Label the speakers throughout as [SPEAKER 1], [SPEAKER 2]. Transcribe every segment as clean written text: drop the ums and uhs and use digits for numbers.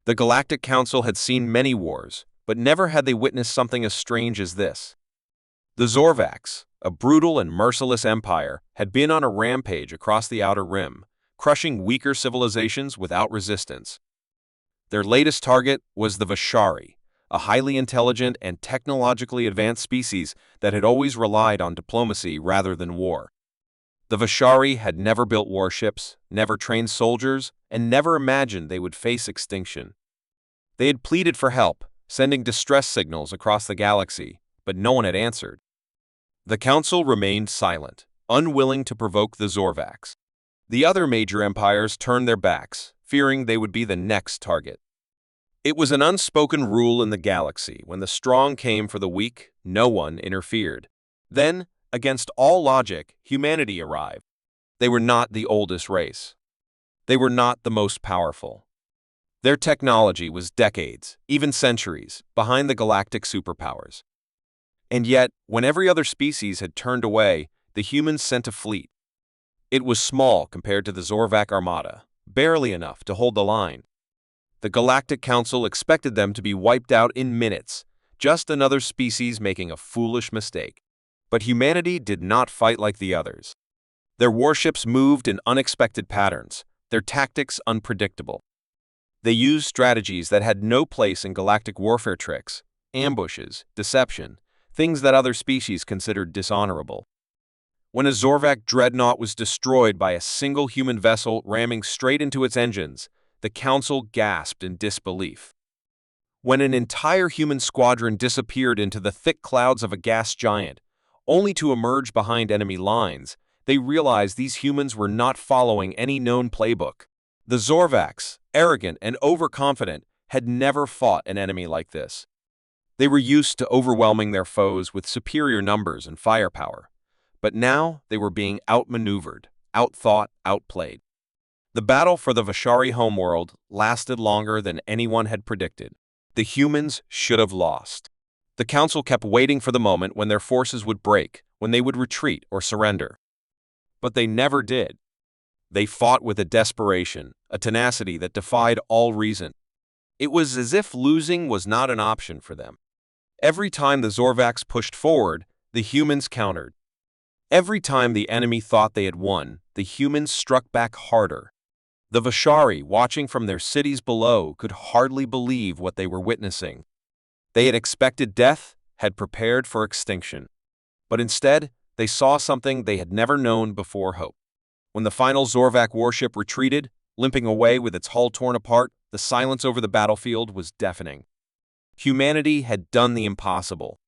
[SPEAKER 1] The Galactic Council had seen many wars, but never had they witnessed something as strange as this. The Zorvax, a brutal and merciless empire, had been on a rampage across the Outer Rim, crushing weaker civilizations without resistance. Their latest target was the Vashari, a highly intelligent and technologically advanced species that had always relied on diplomacy rather than war. The Vashari had never built warships, never trained soldiers, and never imagined they would face extinction. They had pleaded for help, sending distress signals across the galaxy, but no one had answered. The Council remained silent, unwilling to provoke the Zorvax. The other major empires turned their backs, fearing they would be the next target. It was an unspoken rule in the galaxy: when the strong came for the weak, no one interfered. Then, against all logic, humanity arrived. They were not the oldest race. They were not the most powerful. Their technology was decades, even centuries, behind the galactic superpowers. And yet, when every other species had turned away, the humans sent a fleet. It was small compared to the Zorvac armada, barely enough to hold the line. The Galactic Council expected them to be wiped out in minutes, just another species making a foolish mistake. But humanity did not fight like the others. Their warships moved in unexpected patterns, their tactics unpredictable. They used strategies that had no place in galactic warfare: tricks, ambushes, deception, things that other species considered dishonorable. When a Zorvac dreadnought was destroyed by a single human vessel ramming straight into its engines, the Council gasped in disbelief. When an entire human squadron disappeared into the thick clouds of a gas giant, only to emerge behind enemy lines, they realized these humans were not following any known playbook. The Zorvax, arrogant and overconfident, had never fought an enemy like this. They were used to overwhelming their foes with superior numbers and firepower. But now they were being outmaneuvered, outthought, outplayed. The battle for the Vashari homeworld lasted longer than anyone had predicted. The humans should have lost. The Council kept waiting for the moment when their forces would break, when they would retreat or surrender. But they never did. They fought with a desperation, a tenacity that defied all reason. It was as if losing was not an option for them. Every time the Zorvax pushed forward, the humans countered. Every time the enemy thought they had won, the humans struck back harder. The Vashari, watching from their cities below, could hardly believe what they were witnessing. They had expected death, had prepared for extinction. But instead, they saw something they had never known before: hope. When the final Zorvac warship retreated, limping away with its hull torn apart, the silence over the battlefield was deafening. Humanity had done the impossible.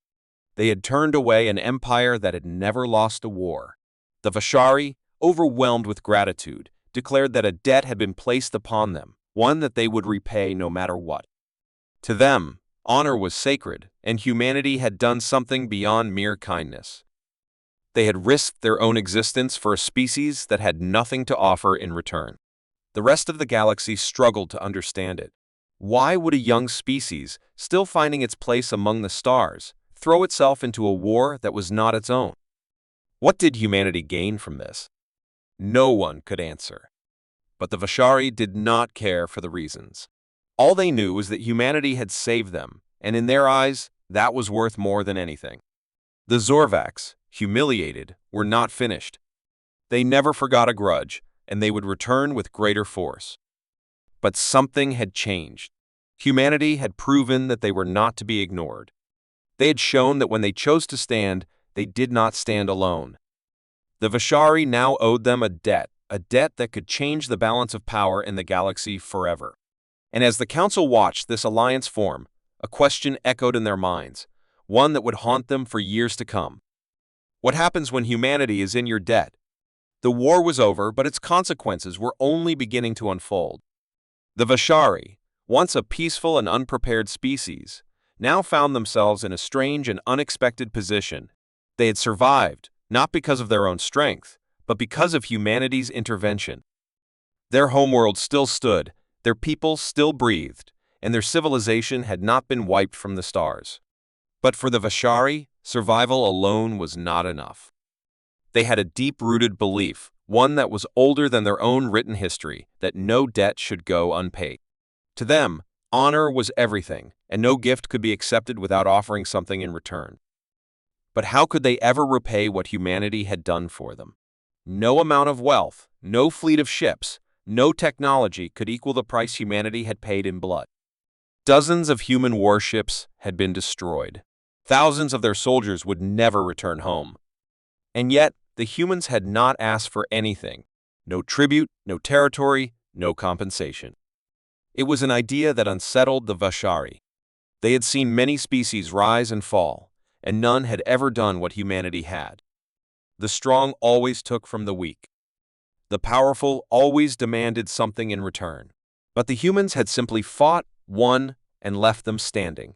[SPEAKER 1] They had turned away an empire that had never lost a war. The Vashari, overwhelmed with gratitude, declared that a debt had been placed upon them, one that they would repay no matter what. To them, honor was sacred, and humanity had done something beyond mere kindness. They had risked their own existence for a species that had nothing to offer in return. The rest of the galaxy struggled to understand it. Why would a young species, still finding its place among the stars, throw itself into a war that was not its own? What did humanity gain from this? No one could answer. But the Vashari did not care for the reasons. All they knew was that humanity had saved them, and in their eyes, that was worth more than anything. The Zorvax, humiliated, were not finished. They never forgot a grudge, and they would return with greater force. But something had changed. Humanity had proven that they were not to be ignored. They had shown that when they chose to stand, they did not stand alone. The Vashari now owed them a debt that could change the balance of power in the galaxy forever. And as the Council watched this alliance form, a question echoed in their minds, one that would haunt them for years to come. What happens when humanity is in your debt? The war was over, but its consequences were only beginning to unfold. The Vashari, once a peaceful and unprepared species, now found themselves in a strange and unexpected position. They had survived, not because of their own strength, but because of humanity's intervention. Their homeworld still stood, their people still breathed, and their civilization had not been wiped from the stars. But for the Vashari, survival alone was not enough. They had a deep-rooted belief, one that was older than their own written history, that no debt should go unpaid. To them, Honor was everything, and no gift could be accepted without offering something in return. But how could they ever repay what humanity had done for them? No amount of wealth, no fleet of ships, no technology could equal the price humanity had paid in blood. Dozens of human warships had been destroyed. Thousands of their soldiers would never return home. And yet, the humans had not asked for anything. No tribute, no territory, no compensation. It was an idea that unsettled the Vashari. They had seen many species rise and fall, and none had ever done what humanity had. The strong always took from the weak. The powerful always demanded something in return. But the humans had simply fought, won, and left them standing.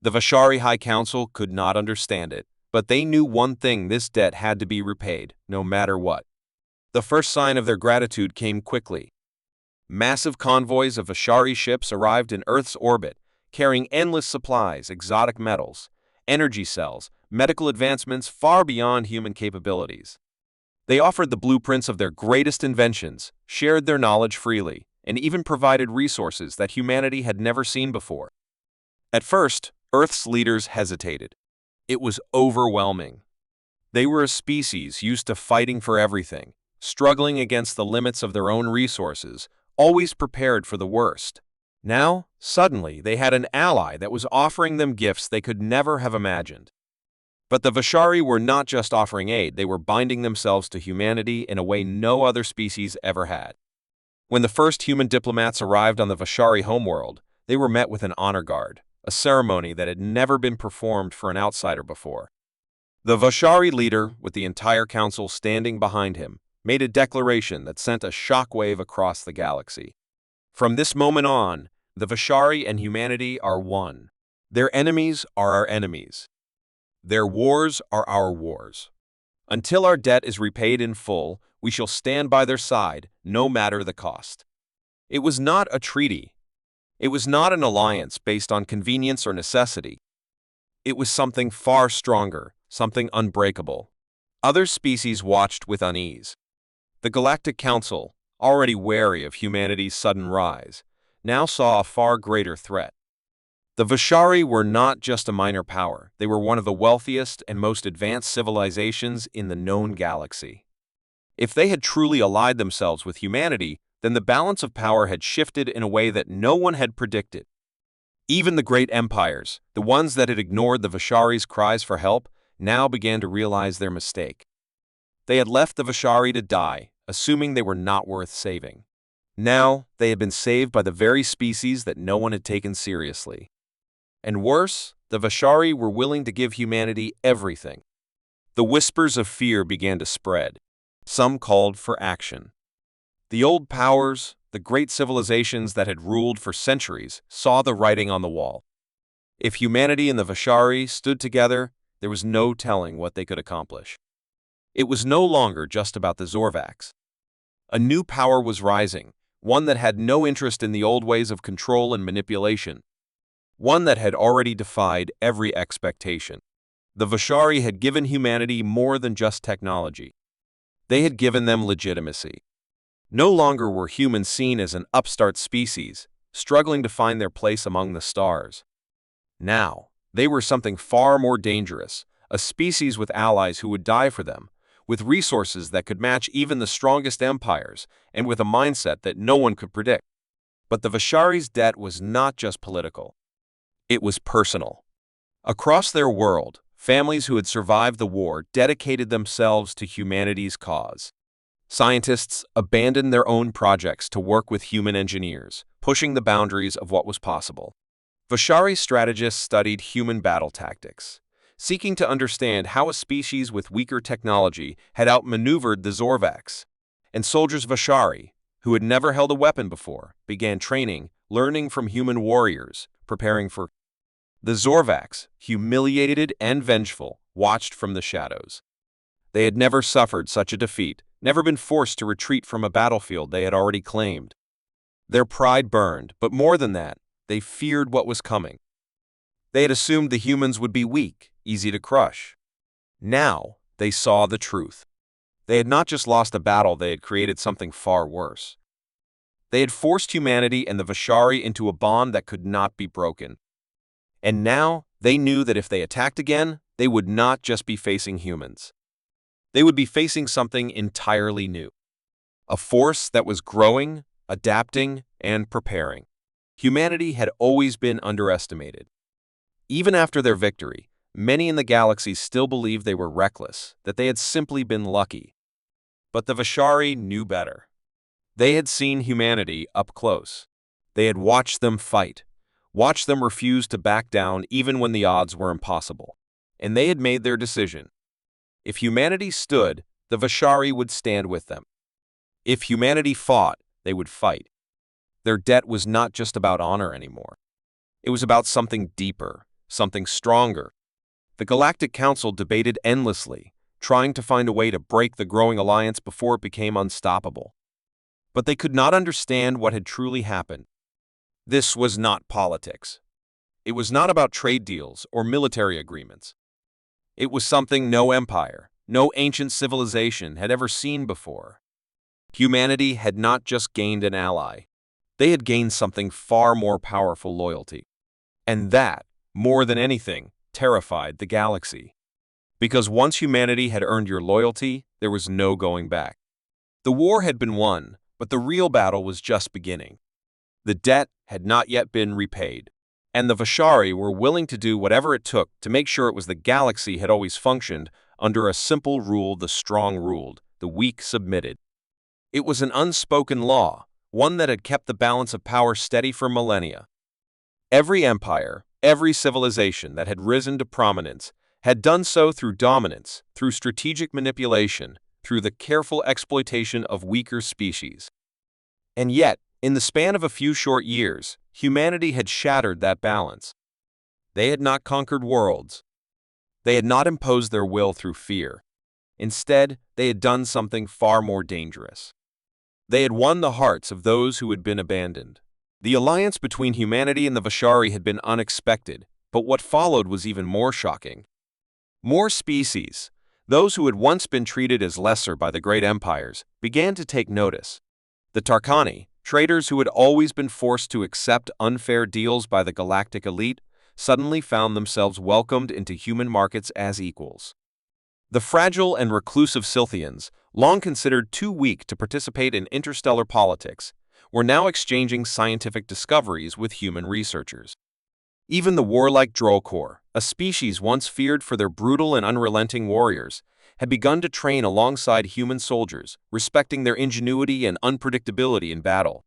[SPEAKER 1] The Vashari High Council could not understand it, but they knew one thing: this debt had to be repaid, no matter what. The first sign of their gratitude came quickly. Massive convoys of Vashari ships arrived in Earth's orbit, carrying endless supplies, exotic metals, energy cells, medical advancements far beyond human capabilities. They offered the blueprints of their greatest inventions, shared their knowledge freely, and even provided resources that humanity had never seen before. At first, Earth's leaders hesitated. It was overwhelming. They were a species used to fighting for everything, struggling against the limits of their own resources, always prepared for the worst. Now, suddenly, they had an ally that was offering them gifts they could never have imagined. But the Vashari were not just offering aid, they were binding themselves to humanity in a way no other species ever had. When the first human diplomats arrived on the Vashari homeworld, they were met with an honor guard, a ceremony that had never been performed for an outsider before. The Vashari leader, with the entire council standing behind him, made a declaration that sent a shockwave across the galaxy. From this moment on, the Vashari and humanity are one. Their enemies are our enemies. Their wars are our wars. Until our debt is repaid in full, we shall stand by their side, no matter the cost. It was not a treaty. It was not an alliance based on convenience or necessity. It was something far stronger, something unbreakable. Other species watched with unease. The Galactic Council, already wary of humanity's sudden rise, now saw a far greater threat. The Vashari were not just a minor power, they were one of the wealthiest and most advanced civilizations in the known galaxy. If they had truly allied themselves with humanity, then the balance of power had shifted in a way that no one had predicted. Even the great empires, the ones that had ignored the Vashari's cries for help, now began to realize their mistake. They had left the Vashari to die, assuming they were not worth saving. Now, they had been saved by the very species that no one had taken seriously. And worse, the Vashari were willing to give humanity everything. The whispers of fear began to spread. Some called for action. The old powers, the great civilizations that had ruled for centuries, saw the writing on the wall. If humanity and the Vashari stood together, there was no telling what they could accomplish. It was no longer just about the Zorvax. A new power was rising, one that had no interest in the old ways of control and manipulation, one that had already defied every expectation. The Vashari had given humanity more than just technology. They had given them legitimacy. No longer were humans seen as an upstart species, struggling to find their place among the stars. Now, they were something far more dangerous, a species with allies who would die for them, with resources that could match even the strongest empires, and with a mindset that no one could predict. But the Vashari's debt was not just political. It was personal. Across their world, families who had survived the war dedicated themselves to humanity's cause. Scientists abandoned their own projects to work with human engineers, pushing the boundaries of what was possible. Vashari strategists studied human battle tactics, seeking to understand how a species with weaker technology had outmaneuvered the Zorvax. And soldiers Vashari, who had never held a weapon before, began training, learning from human warriors, preparing for the Zorvax, humiliated and vengeful, watched from the shadows. They had never suffered such a defeat, never been forced to retreat from a battlefield they had already claimed. Their pride burned, but more than that, they feared what was coming. They had assumed the humans would be weak, easy to crush. Now, they saw the truth. They had not just lost a battle, they had created something far worse. They had forced humanity and the Vishari into a bond that could not be broken. And now they knew that if they attacked again, they would not just be facing humans. They would be facing something entirely new. A force that was growing, adapting, and preparing. Humanity had always been underestimated. Even after their victory, many in the galaxy still believed they were reckless, that they had simply been lucky. But the Vishari knew better. They had seen humanity up close. They had watched them fight, watched them refuse to back down even when the odds were impossible. And they had made their decision. If humanity stood, the Vishari would stand with them. If humanity fought, they would fight. Their debt was not just about honor anymore. It was about something deeper, something stronger. The Galactic Council debated endlessly, trying to find a way to break the growing alliance before it became unstoppable. But they could not understand what had truly happened. This was not politics. It was not about trade deals or military agreements. It was something no empire, no ancient civilization had ever seen before. Humanity had not just gained an ally. They had gained something far more powerful: loyalty. And that, more than anything, terrified the galaxy. Because once humanity had earned your loyalty, there was no going back. The war had been won, but the real battle was just beginning. The debt had not yet been repaid, and the Vishari were willing to do whatever it took to make sure it was the galaxy had always functioned under a simple rule: the strong ruled, the weak submitted. It was an unspoken law, one that had kept the balance of power steady for millennia. Every empire, every civilization that had risen to prominence had done so through dominance, through strategic manipulation, through the careful exploitation of weaker species. And yet, in the span of a few short years, humanity had shattered that balance. They had not conquered worlds. They had not imposed their will through fear. Instead, they had done something far more dangerous. They had won the hearts of those who had been abandoned. The alliance between humanity and the Vishari had been unexpected, but what followed was even more shocking. More species, those who had once been treated as lesser by the great empires, began to take notice. The Tarkani, traders who had always been forced to accept unfair deals by the galactic elite, suddenly found themselves welcomed into human markets as equals. The fragile and reclusive Scythians, long considered too weak to participate in interstellar politics, were now exchanging scientific discoveries with human researchers. Even the warlike Drollcore, a species once feared for their brutal and unrelenting warriors, had begun to train alongside human soldiers, respecting their ingenuity and unpredictability in battle.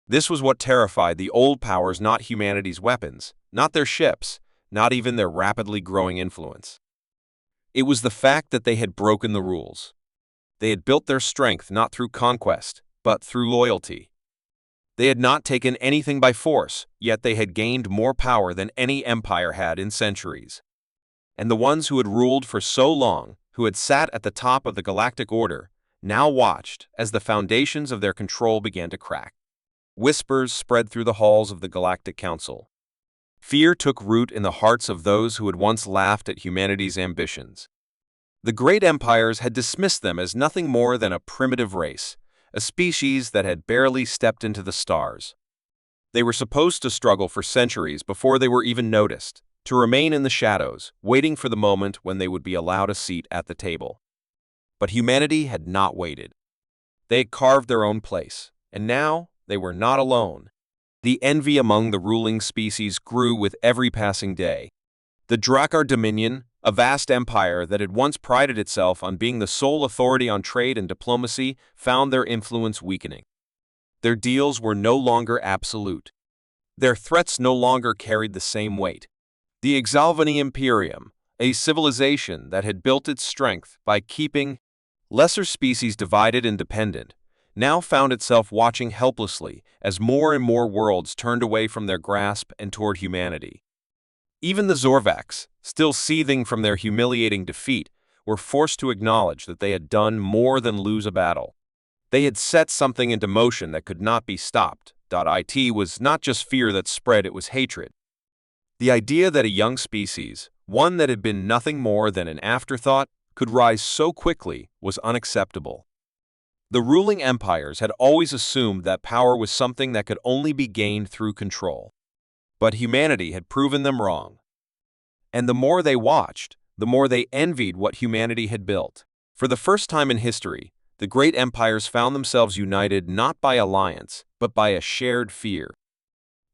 [SPEAKER 1] This was what terrified the old powers: not humanity's weapons, not their ships, not even their rapidly growing influence. It was the fact that they had broken the rules. They had built their strength not through conquest, but through loyalty. They had not taken anything by force, yet they had gained more power than any empire had in centuries. And the ones who had ruled for so long, who had sat at the top of the galactic order, now watched as the foundations of their control began to crack. Whispers spread through the halls of the Galactic Council. Fear took root in the hearts of those who had once laughed at humanity's ambitions. The great empires had dismissed them as nothing more than a primitive race, a species that had barely stepped into the stars. They were supposed to struggle for centuries before they were even noticed, to remain in the shadows, waiting for the moment when they would be allowed a seat at the table. But humanity had not waited. They had carved their own place, and now they were not alone. The envy among the ruling species grew with every passing day. The Drakkar Dominion, a vast empire that had once prided itself on being the sole authority on trade and diplomacy, found their influence weakening. Their deals were no longer absolute. Their threats no longer carried the same weight. The Exalvani Imperium, a civilization that had built its strength by keeping lesser species divided and dependent, now found itself watching helplessly as more and more worlds turned away from their grasp and toward humanity. Even the Zorvacs, still seething from their humiliating defeat, were forced to acknowledge that they had done more than lose a battle. They had set something into motion that could not be stopped. It was not just fear that spread, it was hatred. The idea that a young species, one that had been nothing more than an afterthought, could rise so quickly was unacceptable. The ruling empires had always assumed that power was something that could only be gained through control. But humanity had proven them wrong. And the more they watched, the more they envied what humanity had built. For the first time in history, the great empires found themselves united not by alliance, but by a shared fear.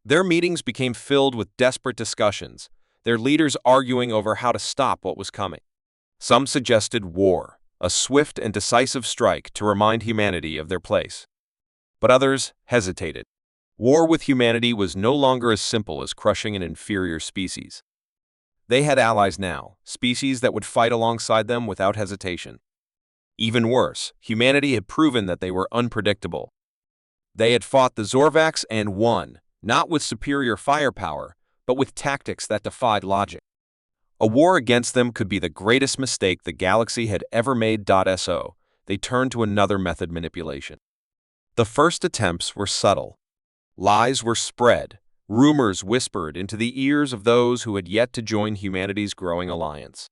[SPEAKER 1] Their meetings became filled with desperate discussions, their leaders arguing over how to stop what was coming. Some suggested war, a swift and decisive strike to remind humanity of their place. But others hesitated. War with humanity was no longer as simple as crushing an inferior species. They had allies now, species that would fight alongside them without hesitation. Even worse, humanity had proven that they were unpredictable. They had fought the Zorvax and won, not with superior firepower, but with tactics that defied logic. A war against them could be the greatest mistake the galaxy had ever made. So, they turned to another method: manipulation. The first attempts were subtle. Lies were spread, rumors whispered into the ears of those who had yet to join humanity's growing alliance.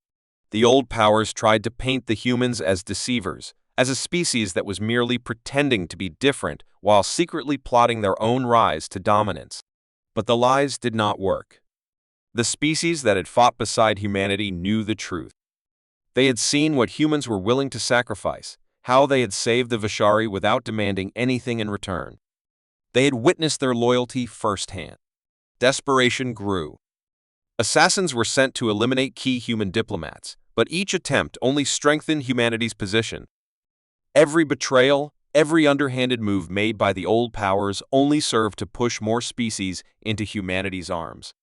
[SPEAKER 1] The old powers tried to paint the humans as deceivers, as a species that was merely pretending to be different while secretly plotting their own rise to dominance. But the lies did not work. The species that had fought beside humanity knew the truth. They had seen what humans were willing to sacrifice, how they had saved the Vishari without demanding anything in return. They had witnessed their loyalty firsthand. Desperation grew. Assassins were sent to eliminate key human diplomats, but each attempt only strengthened humanity's position. Every betrayal, every underhanded move made by the old powers only served to push more species into humanity's arms.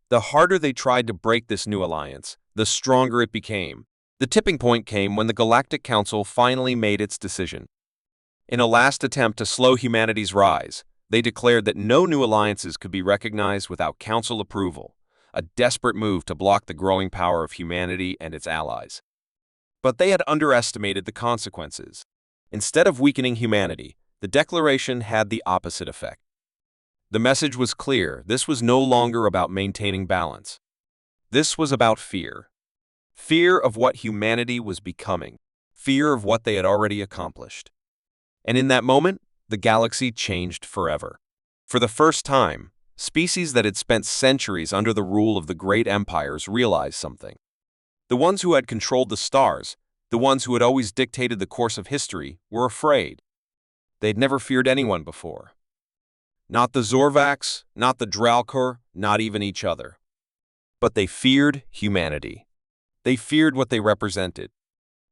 [SPEAKER 1] The harder they tried to break this new alliance, the stronger it became. The tipping point came when the Galactic Council finally made its decision. In a last attempt to slow humanity's rise, they declared that no new alliances could be recognized without Council approval, a desperate move to block the growing power of humanity and its allies. But they had underestimated the consequences. Instead of weakening humanity, the declaration had the opposite effect. The message was clear: this was no longer about maintaining balance. This was about fear. Fear of what humanity was becoming. Fear of what they had already accomplished. And in that moment, the galaxy changed forever. For the first time, species that had spent centuries under the rule of the great empires realized something. The ones who had controlled the stars, the ones who had always dictated the course of history, were afraid. They'd never feared anyone before. Not the Zorvax, not the Dralkor, not even each other. But they feared humanity. They feared what they represented.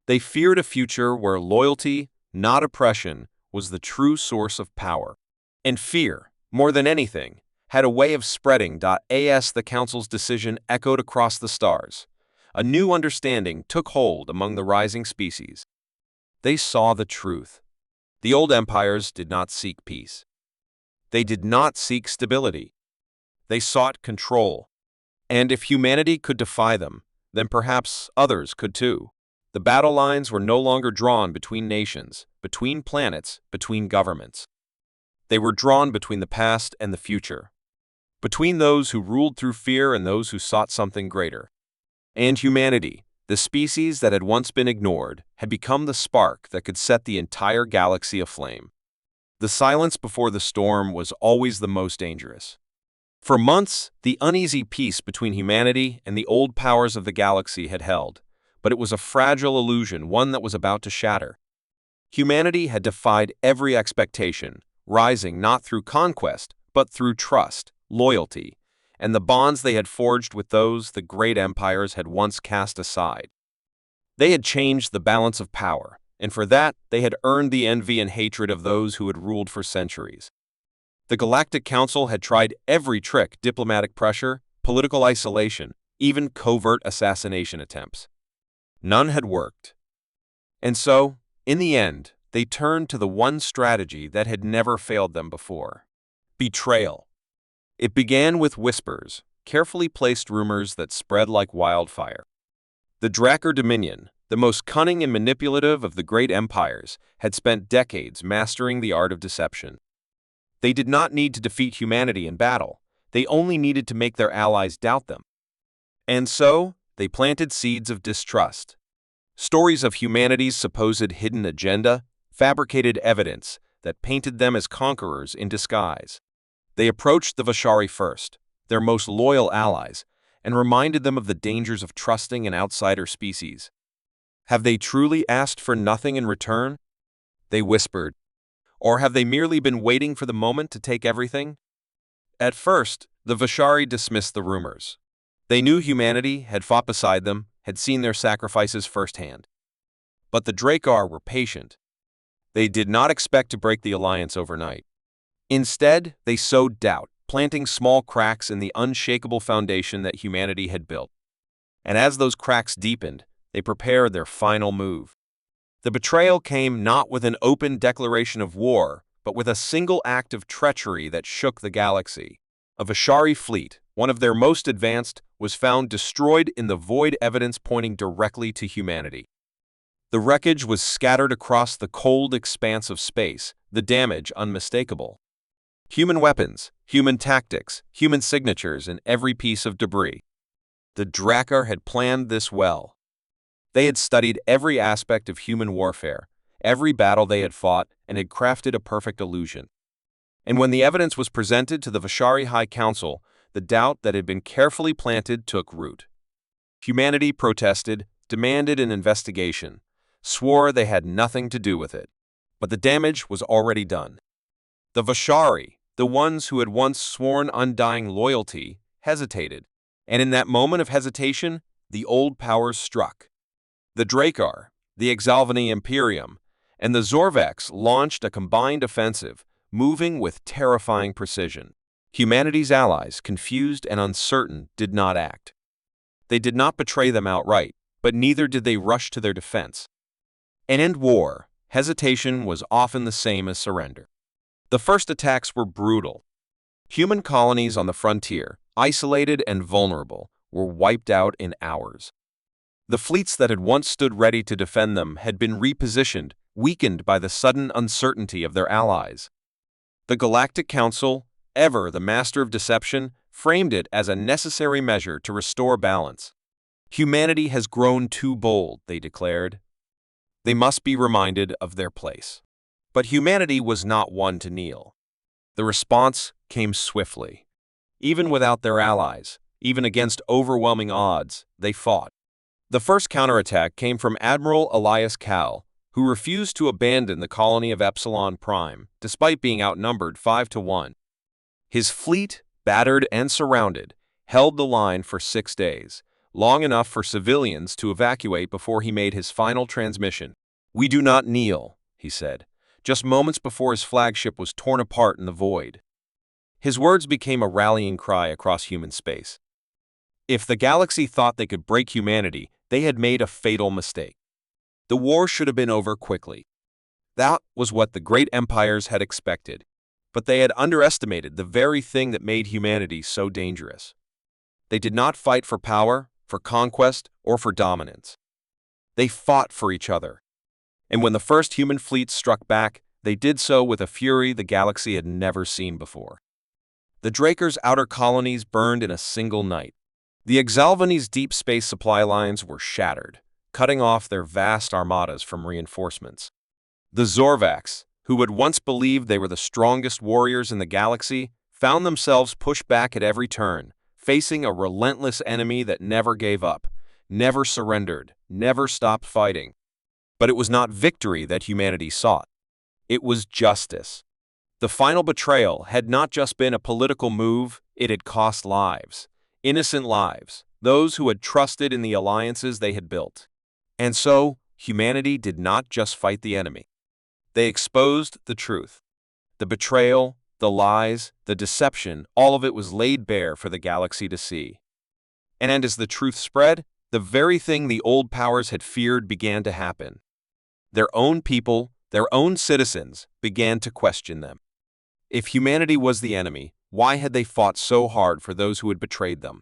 [SPEAKER 1] They feared a future where loyalty, not oppression, was the true source of power. And fear, more than anything, had a way of spreading. As the Council's decision echoed across the stars, a new understanding took hold among the rising species. They saw the truth. The old empires did not seek peace. They did not seek stability. They sought control. And if humanity could defy them, then perhaps others could too. The battle lines were no longer drawn between nations, between planets, between governments. They were drawn between the past and the future, between those who ruled through fear and those who sought something greater. And humanity, the species that had once been ignored, had become the spark that could set the entire galaxy aflame. The silence before the storm was always the most dangerous. For months, the uneasy peace between humanity and the old powers of the galaxy had held, but it was a fragile illusion, one that was about to shatter. Humanity had defied every expectation, rising not through conquest, but through trust, loyalty, and the bonds they had forged with those the great empires had once cast aside. They had changed the balance of power, and for that they had earned the envy and hatred of those who had ruled for centuries. The Galactic Council had tried every trick: diplomatic pressure, political isolation, even covert assassination attempts. None had worked. And so, in the end, they turned to the one strategy that had never failed them before: betrayal. It began with whispers, carefully placed rumors that spread like wildfire. The Drakar Dominion, the most cunning and manipulative of the great empires, had spent decades mastering the art of deception. They did not need to defeat humanity in battle. They only needed to make their allies doubt them. And so, they planted seeds of distrust. Stories of humanity's supposed hidden agenda, fabricated evidence that painted them as conquerors in disguise. They approached the Vishari first, their most loyal allies, and reminded them of the dangers of trusting an outsider species. Have they truly asked for nothing in return? They whispered. Or have they merely been waiting for the moment to take everything? At first, the Vishari dismissed the rumors. They knew humanity had fought beside them, had seen their sacrifices firsthand. But the Drakkar were patient. They did not expect to break the alliance overnight. Instead, they sowed doubt, planting small cracks in the unshakable foundation that humanity had built. And as those cracks deepened, they prepared their final move. The betrayal came not with an open declaration of war, but with a single act of treachery that shook the galaxy. A Vishari fleet, one of their most advanced, was found destroyed in the void, evidence pointing directly to humanity. The wreckage was scattered across the cold expanse of space, the damage unmistakable. Human weapons, human tactics, human signatures in every piece of debris. The Drakkar had planned this well. They had studied every aspect of human warfare, every battle they had fought, and had crafted a perfect illusion. And when the evidence was presented to the Vishari High Council, the doubt that had been carefully planted took root. Humanity protested, demanded an investigation, swore they had nothing to do with it. But the damage was already done. The Vishari, the ones who had once sworn undying loyalty, hesitated. And in that moment of hesitation, the old powers struck. The Drakkar, the Exalvani Imperium, and the Zorvax launched a combined offensive, moving with terrifying precision. Humanity's allies, confused and uncertain, did not act. They did not betray them outright, but neither did they rush to their defense. And in war, hesitation was often the same as surrender. The first attacks were brutal. Human colonies on the frontier, isolated and vulnerable, were wiped out in hours. The fleets that had once stood ready to defend them had been repositioned, weakened by the sudden uncertainty of their allies. The Galactic Council, ever the master of deception, framed it as a necessary measure to restore balance. Humanity has grown too bold, they declared. They must be reminded of their place. But humanity was not one to kneel. The response came swiftly. Even without their allies, even against overwhelming odds, they fought. The first counterattack came from Admiral Elias Cal, who refused to abandon the colony of Epsilon Prime, despite being outnumbered 5-1. His fleet, battered and surrounded, held the line for 6 days, long enough for civilians to evacuate before he made his final transmission. "We do not kneel," he said, just moments before his flagship was torn apart in the void. His words became a rallying cry across human space. If the galaxy thought they could break humanity, they had made a fatal mistake. The war should have been over quickly. That was what the great empires had expected, but they had underestimated the very thing that made humanity so dangerous. They did not fight for power, for conquest, or for dominance. They fought for each other. And when the first human fleet struck back, they did so with a fury the galaxy had never seen before. The Drakkar's outer colonies burned in a single night. The Exalvani's deep space supply lines were shattered, cutting off their vast armadas from reinforcements. The Zorvax, who had once believed they were the strongest warriors in the galaxy, found themselves pushed back at every turn, facing a relentless enemy that never gave up, never surrendered, never stopped fighting. But it was not victory that humanity sought. It was justice. The final betrayal had not just been a political move, it had cost lives. Innocent lives, those who had trusted in the alliances they had built. And so, humanity did not just fight the enemy. They exposed the truth. The betrayal, the lies, the deception, all of it was laid bare for the galaxy to see. And as the truth spread, the very thing the old powers had feared began to happen. Their own people, their own citizens, began to question them. If humanity was the enemy, why had they fought so hard for those who had betrayed them?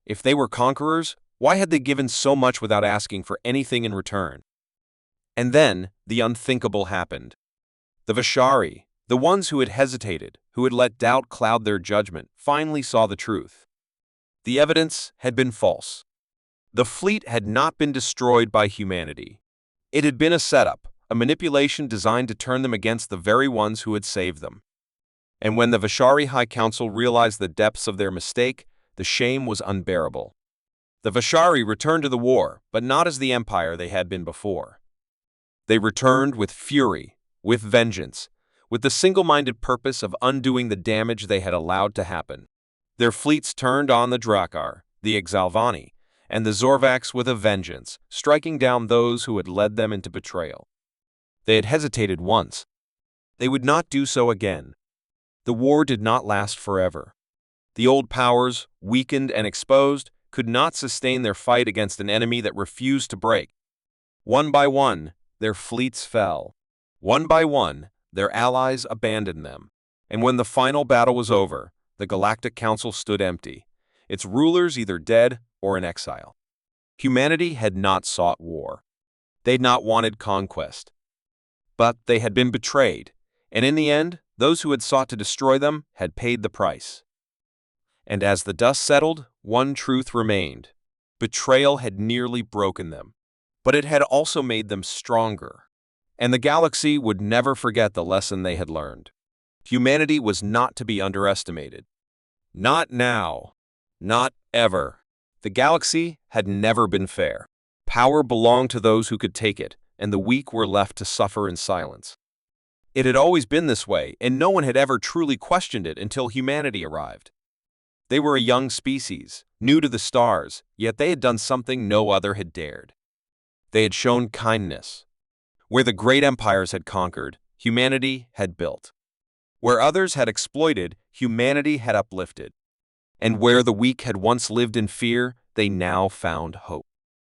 [SPEAKER 1] If they were conquerors, why had they given so much without asking for anything in return? And then, the unthinkable happened. The Vishari, the ones who had hesitated, who had let doubt cloud their judgment, finally saw the truth. The evidence had been false. The fleet had not been destroyed by humanity. It had been a setup, a manipulation designed to turn them against the very ones who had saved them. And when the Vishari High Council realized the depths of their mistake, the shame was unbearable. The Vishari returned to the war, but not as the empire they had been before. They returned with fury, with vengeance, with the single-minded purpose of undoing the damage they had allowed to happen. Their fleets turned on the Drakkar, the Exalvani, and the Zorvax with a vengeance, striking down those who had led them into betrayal. They had hesitated once. They would not do so again. The war did not last forever. The old powers, weakened and exposed, could not sustain their fight against an enemy that refused to break. One by one, their fleets fell. One by one, their allies abandoned them. And when the final battle was over, the Galactic Council stood empty, its rulers either dead or in exile. Humanity had not sought war. They had not wanted conquest. But they had been betrayed, and in the end, those who had sought to destroy them had paid the price. And as the dust settled, one truth remained. Betrayal had nearly broken them, but it had also made them stronger. And the galaxy would never forget the lesson they had learned. Humanity was not to be underestimated. Not now. Not ever. The galaxy had never been fair. Power belonged to those who could take it, and the weak were left to suffer in silence. It had always been this way, and no one had ever truly questioned it until humanity arrived. They were a young species, new to the stars, yet they had done something no other had dared. They had shown kindness. Where the great empires had conquered, humanity had built. Where others had exploited, humanity had uplifted. And where the weak had once lived in fear, they now found hope.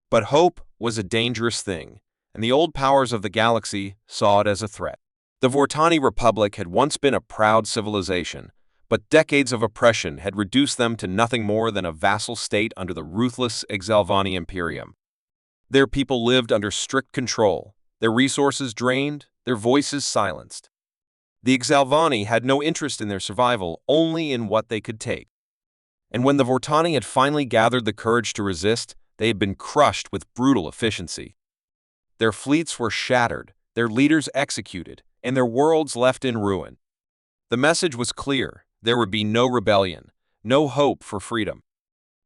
[SPEAKER 1] But hope was a dangerous thing, and the old powers of the galaxy saw it as a threat. The Vortani Republic had once been a proud civilization, but decades of oppression had reduced them to nothing more than a vassal state under the ruthless Exalvani Imperium. Their people lived under strict control, their resources drained, their voices silenced. The Exalvani had no interest in their survival, only in what they could take. And when the Vortani had finally gathered the courage to resist, they had been crushed with brutal efficiency. Their fleets were shattered, their leaders executed, and their worlds left in ruin. The message was clear: there would be no rebellion, no hope for freedom.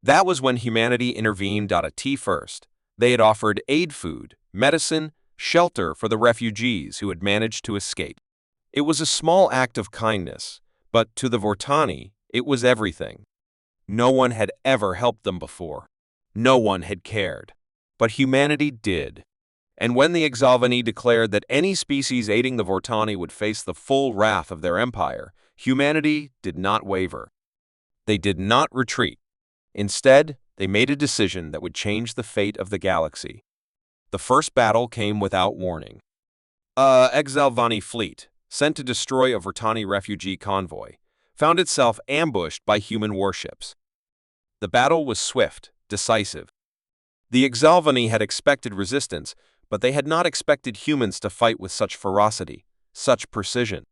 [SPEAKER 1] That was when humanity intervened. First, they had offered aid food, medicine, shelter for the refugees who had managed to escape. It was a small act of kindness, but to the Vortani, it was everything. No one had ever helped them before. No one had cared. But humanity did. And when the Exalvani declared that any species aiding the Vortani would face the full wrath of their empire, humanity did not waver. They did not retreat. Instead, they made a decision that would change the fate of the galaxy. The first battle came without warning. A Exalvani fleet, sent to destroy a Vortani refugee convoy, found itself ambushed by human warships. The battle was swift, decisive. The Exalvani had expected resistance, but they had not expected humans to fight with such ferocity, such precision.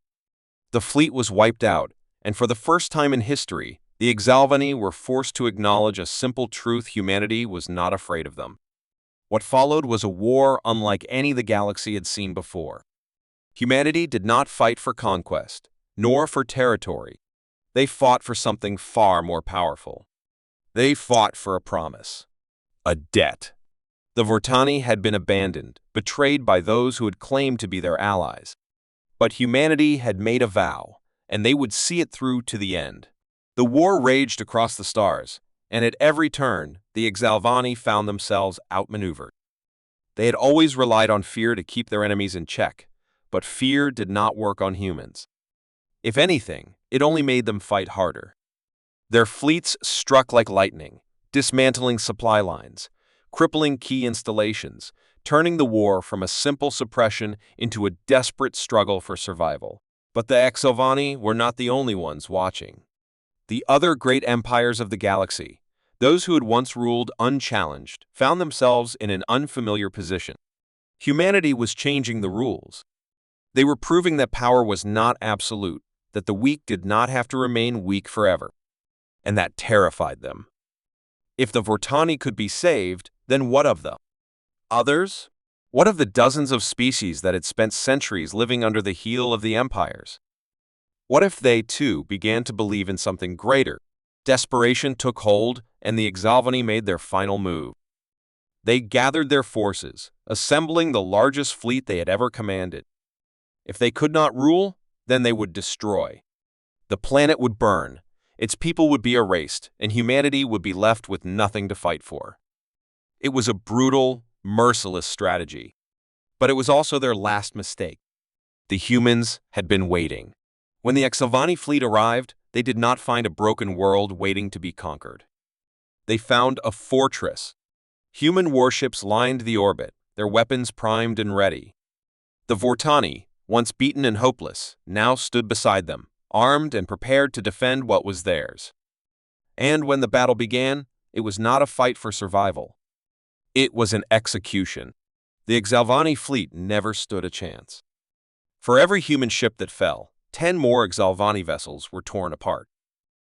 [SPEAKER 1] The fleet was wiped out, and for the first time in history, the Exalvani were forced to acknowledge a simple truth: humanity was not afraid of them. What followed was a war unlike any the galaxy had seen before. Humanity did not fight for conquest, nor for territory. They fought for something far more powerful. They fought for a promise. A debt. The Vortani had been abandoned, betrayed by those who had claimed to be their allies. But humanity had made a vow, and they would see it through to the end. The war raged across the stars, and at every turn, the Exalvani found themselves outmaneuvered. They had always relied on fear to keep their enemies in check, but fear did not work on humans. If anything, it only made them fight harder. Their fleets struck like lightning, dismantling supply lines, crippling key installations, turning the war from a simple suppression into a desperate struggle for survival. But the Exalvani were not the only ones watching. The other great empires of the galaxy, those who had once ruled unchallenged, found themselves in an unfamiliar position. Humanity was changing the rules. They were proving that power was not absolute, that the weak did not have to remain weak forever. And that terrified them. If the Vortani could be saved, then what of the others? What of the dozens of species that had spent centuries living under the heel of the empires? What if they, too, began to believe in something greater? Desperation took hold, and the Exalvani made their final move. They gathered their forces, assembling the largest fleet they had ever commanded. If they could not rule, then they would destroy. The planet would burn, its people would be erased, and humanity would be left with nothing to fight for. It was a brutal, merciless strategy. But it was also their last mistake. The humans had been waiting. When the Exalvani fleet arrived, they did not find a broken world waiting to be conquered. They found a fortress. Human warships lined the orbit, their weapons primed and ready. The Vortani, once beaten and hopeless, now stood beside them, armed and prepared to defend what was theirs. And when the battle began, it was not a fight for survival. It was an execution. The Exalvani fleet never stood a chance. For every human ship that fell, 10 more Exalvani vessels were torn apart.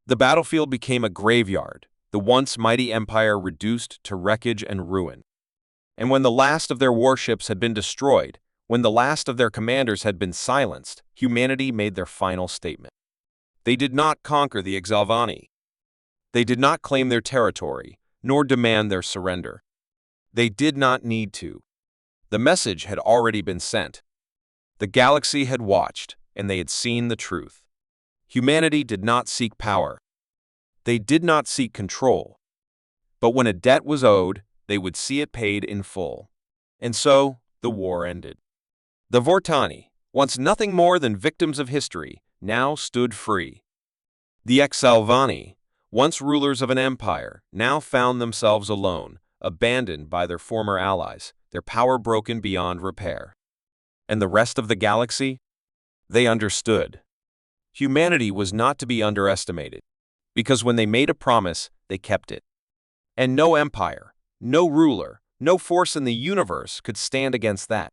[SPEAKER 1] The battlefield became a graveyard, the once mighty empire reduced to wreckage and ruin. And when the last of their warships had been destroyed, when the last of their commanders had been silenced, humanity made their final statement. They did not conquer the Exalvani. They did not claim their territory, nor demand their surrender. They did not need to. The message had already been sent. The galaxy had watched, and they had seen the truth. Humanity did not seek power. They did not seek control. But when a debt was owed, they would see it paid in full. And so, the war ended. The Vortani, once nothing more than victims of history, now stood free. The Exalvani, once rulers of an empire, now found themselves alone, abandoned by their former allies, their power broken beyond repair. And the rest of the galaxy? They understood. Humanity was not to be underestimated, because when they made a promise, they kept it. And no empire, no ruler, no force in the universe could stand against that.